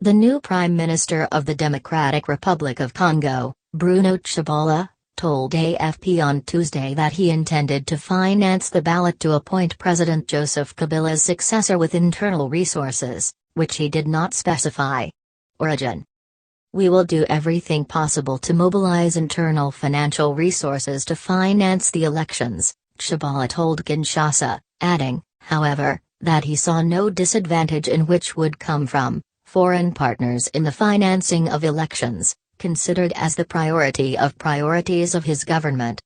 The new Prime Minister of the Democratic Republic of Congo, Bruno Tshibala, told AFP on Tuesday that he intended to finance the ballot to appoint President Joseph Kabila's successor with internal resources, which he did not specify. Origin: "We will do everything possible to mobilize internal financial resources to finance the elections," Tshibala told Kinshasa, adding, however, that he saw no disadvantage in which would come from foreign partners in the financing of elections, considered as the priority of priorities of his government.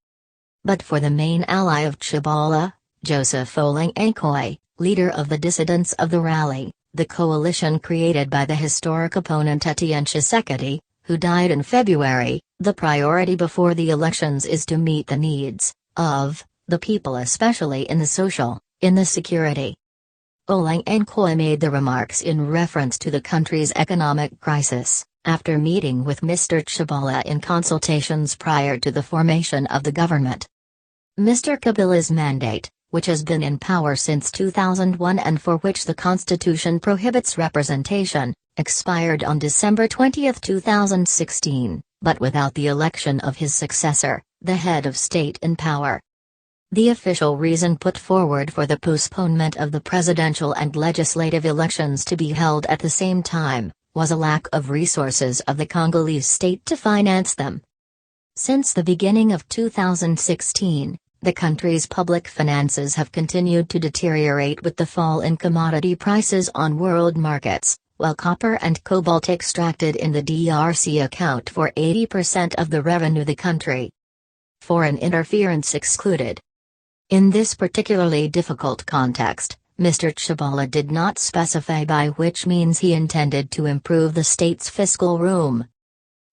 But for the main ally of Tshibala, Joseph Olenga, leader of the dissidents of the rally, the coalition created by the historic opponent Etienne Tshisekedi, who died in February, the priority before the elections is to meet the needs of the people, especially in the social, in the security. Olenga made the remarks in reference to the country's economic crisis, after meeting with Mr. Tshibala in consultations prior to the formation of the government. Mr. Kabila's mandate, which has been in power since 2001 and for which the Constitution prohibits representation, expired on December 20, 2016, but without the election of his successor, the head of state in power. The official reason put forward for the postponement of the presidential and legislative elections to be held at the same time was a lack of resources of the Congolese state to finance them. Since the beginning of 2016, the country's public finances have continued to deteriorate with the fall in commodity prices on world markets, while copper and cobalt extracted in the DRC account for 80% of the revenue the country. Foreign interference excluded. In this particularly difficult context, Mr. Tshibala did not specify by which means he intended to improve the state's fiscal room.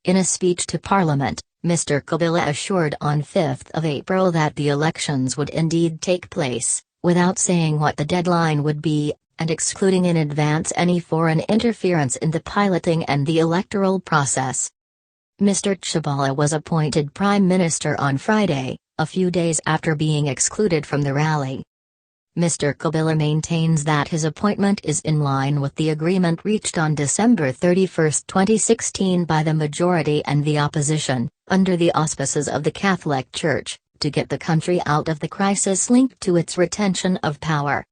In a speech to Parliament, Mr. Kabila assured on 5 April that the elections would indeed take place, without saying what the deadline would be, and excluding in advance any foreign interference in the piloting and the electoral process. Mr. Tshibala was appointed Prime Minister on Friday, a few days after being excluded from the rally. Mr. Kabila maintains that his appointment is in line with the agreement reached on December 31, 2016 by the majority and the opposition, under the auspices of the Catholic Church, to get the country out of the crisis linked to its retention of power.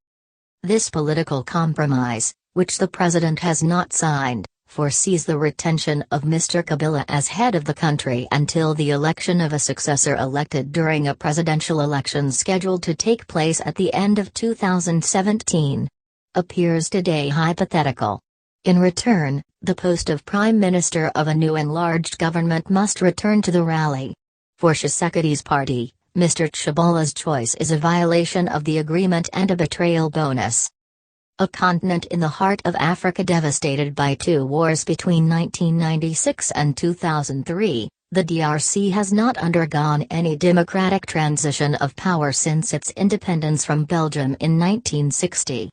This political compromise, which the president has not signed, foresees the retention of Mr. Kabila as head of the country until the election of a successor elected during a presidential election scheduled to take place at the end of 2017. Appears today hypothetical. In return, the post of Prime Minister of a new enlarged government must return to the rally. For Tshisekedi's party, Mr. Tshibala's choice is a violation of the agreement and a betrayal bonus. A continent in the heart of Africa devastated by two wars between 1996 and 2003, the DRC has not undergone any democratic transition of power since its independence from Belgium in 1960.